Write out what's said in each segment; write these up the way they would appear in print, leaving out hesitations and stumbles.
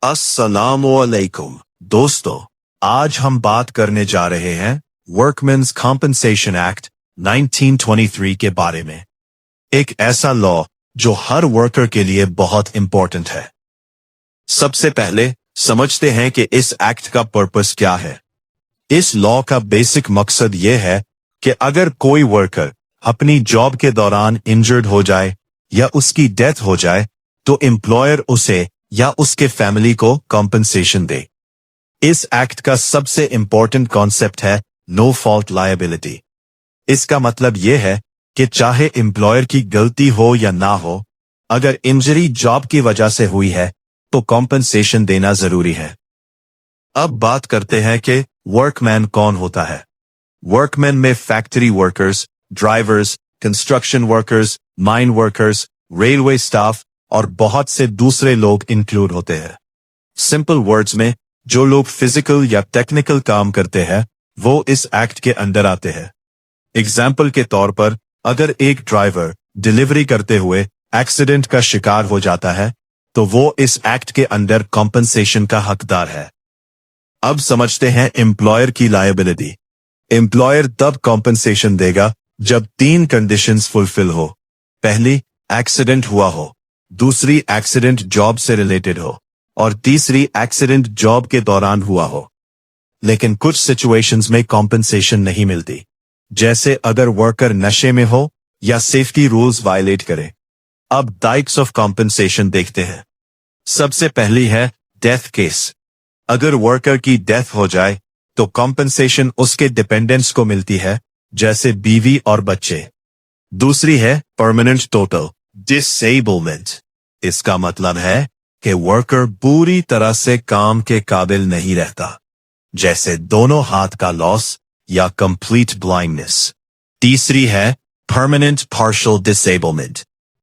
अस्सलामुअलैकुम दोस्तों, आज हम बात करने जा रहे हैं वर्कमेंस कॉम्पनसेशन एक्ट 1923 के बारे में। एक ऐसा लॉ जो हर वर्कर के लिए बहुत इंपॉर्टेंट है। सबसे पहले समझते हैं कि इस एक्ट का पर्पस क्या है। इस लॉ का बेसिक मकसद ये है कि अगर कोई वर्कर अपनी जॉब के दौरान इंजर्ड हो जाए या उसकी डेथ हो जाए तो एम्प्लॉयर उसे या उसके फैमिली को कॉम्पनसेशन दे। इस एक्ट का सबसे इंपॉर्टेंट कॉन्सेप्ट है नो फॉल्ट लायबिलिटी। इसका मतलब यह है कि चाहे एम्प्लॉयर की गलती हो या ना हो, अगर इंजरी जॉब की वजह से हुई है तो कॉम्पनसेशन देना जरूरी है। अब बात करते हैं कि वर्कमैन कौन होता है। वर्कमैन में factory workers, drivers, construction workers, mine workers, railway staff और बहुत से दूसरे लोग इंक्लूड होते हैं। सिंपल वर्ड्स में, जो लोग फिजिकल या टेक्निकल काम करते हैं वो इस एक्ट के अंदर आते हैं। एग्जाम्पल के तौर पर, अगर एक ड्राइवर डिलीवरी करते हुए एक्सीडेंट का शिकार हो जाता है तो वो इस एक्ट के अंदर कॉम्पनसेशन का हकदार है। अब समझते हैं एम्प्लॉयर की लायबिलिटी। एम्प्लॉयर तब कॉम्पनसेशन देगा जब 3 कंडीशंस फुलफिल हो। पहली, एक्सीडेंट हुआ हो, दूसरी, एक्सीडेंट जॉब से रिलेटेड हो और तीसरी, एक्सीडेंट जॉब के दौरान हुआ हो। लेकिन कुछ सिचुएशंस में कॉम्पनसेशन नहीं मिलती, जैसे अगर वर्कर नशे में हो या सेफ्टी रूल्स वायलेट करे। अब टाइप्स ऑफ कॉम्पनसेशन देखते हैं। सबसे पहली है डेथ केस। अगर वर्कर की डेथ हो जाए तो कॉम्पनसेशन उसके डिपेंडेंट्स को मिलती है, जैसे बीवी और बच्चे। दूसरी है परमानेंट टोटल डिसेबलमेंट। इसका मतलब है कि वर्कर पूरी तरह से काम के काबिल नहीं रहता, जैसे दोनों हाथ का लॉस या कंप्लीट ब्लाइंडनेस। तीसरी है परमानेंट पार्शियल डिसेबलमेंट।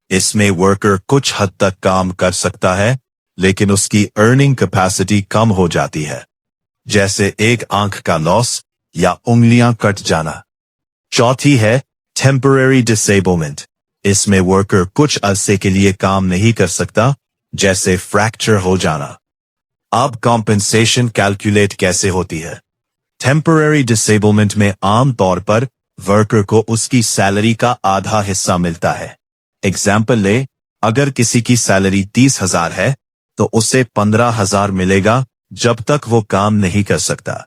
इसमें वर्कर कुछ हद तक काम कर सकता है लेकिन उसकी अर्निंग कैपेसिटी कम हो जाती है, जैसे एक आंख का लॉस या उंगलियां कट जाना। चौथी है टेम्पररी डिसेबलमेंट। इसमें वर्कर कुछ अरसे के लिए काम नहीं कर सकता, जैसे फ्रैक्चर हो जाना। अब कॉम्पनसेशन कैलकुलेट कैसे होती है। टेम्पररी डिसेबलमेंट में आमतौर पर वर्कर को उसकी सैलरी का आधा हिस्सा मिलता है। एग्जाम्पल ले, अगर किसी की सैलरी 30,000 है तो उसे 15,000 मिलेगा जब तक वो काम नहीं कर सकता।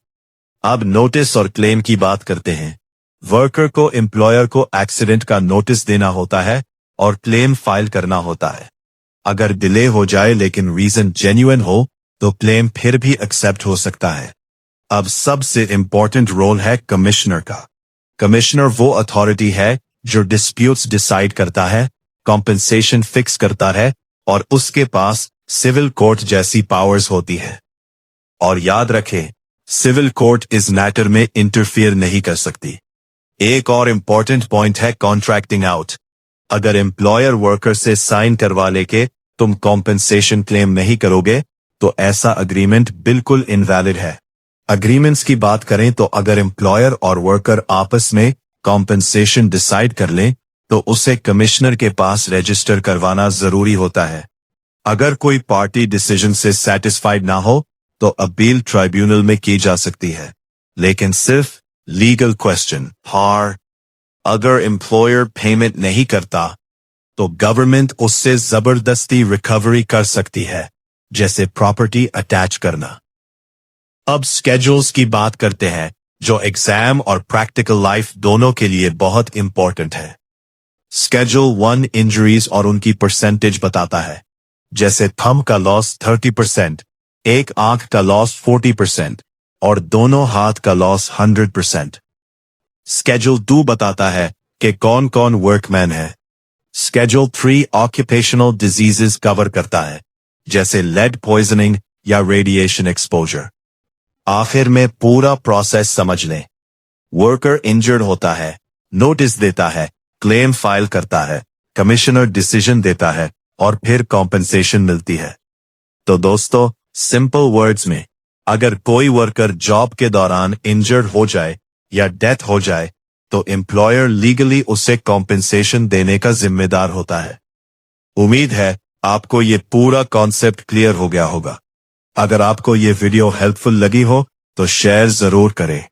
अब नोटिस और क्लेम की बात करते हैं। वर्कर को एम्प्लॉयर को एक्सीडेंट का नोटिस देना होता है और क्लेम फाइल करना होता है। अगर डिले हो जाए लेकिन रीजन जेन्युइन हो तो क्लेम फिर भी एक्सेप्ट हो सकता है। अब सबसे इंपॉर्टेंट रोल है कमिश्नर का। कमिश्नर वो अथॉरिटी है जो डिस्प्यूट्स डिसाइड करता है, कॉम्पनसेशन फिक्स करता है और उसके पास सिविल कोर्ट जैसी पावर्स होती है। और याद रखें, सिविल कोर्ट इस मैटर में इंटरफियर नहीं कर सकती। एक और इम्पॉर्टेंट पॉइंट है कॉन्ट्रैक्टिंग आउट। अगर एम्प्लॉयर वर्कर से साइन करवा लेके तुम कॉम्पनसेशन क्लेम नहीं करोगे तो ऐसा अग्रीमेंट बिल्कुल इनवैलिड है। अग्रीमेंट्स की बात करें तो अगर एम्प्लॉयर और वर्कर आपस में कॉम्पनसेशन डिसाइड कर लें तो उसे कमिश्नर के पास रजिस्टर करवाना जरूरी होता है। अगर कोई पार्टी डिसीजन से सेटिस्फाइड ना हो तो अपील ट्राइब्यूनल में की जा सकती है, लेकिन सिर्फ लीगल क्वेश्चन हार। अगर एम्प्लॉयर पेमेंट नहीं करता तो गवर्नमेंट उससे जबरदस्ती रिकवरी कर सकती है, जैसे प्रॉपर्टी अटैच करना। अब स्केड्यूल्स की बात करते हैं, जो एग्जाम और प्रैक्टिकल लाइफ दोनों के लिए बहुत इंपॉर्टेंट है। स्केड्यूल 1 इंजरीज और उनकी परसेंटेज बताता है, जैसे थंब का लॉस 30%, एक आंख का लॉस 40% और दोनों हाथ का लॉस 100%। स्केड्यूल 2 बताता है कि कौन कौन वर्कमैन है। स्केड्यूल 3 ऑक्यूपेशनल डिजीजेस कवर करता है, जैसे लेड पॉइजनिंग या रेडिएशन एक्सपोजर। आखिर में पूरा प्रोसेस समझ लें। वर्कर इंजर्ड होता है, नोटिस देता है, क्लेम फाइल करता है, कमिश्नर डिसीजन देता है और फिर कॉम्पनसेशन मिलती है। तो दोस्तों, सिंपल वर्ड्स में, अगर कोई वर्कर जॉब के दौरान इंजर्ड हो जाए या डेथ हो जाए तो एम्प्लॉयर लीगली उसे कॉम्पनसेशन देने का जिम्मेदार होता है। उम्मीद है आपको ये पूरा कॉन्सेप्ट क्लियर हो गया होगा। अगर आपको ये वीडियो हेल्पफुल लगी हो तो शेयर जरूर करें।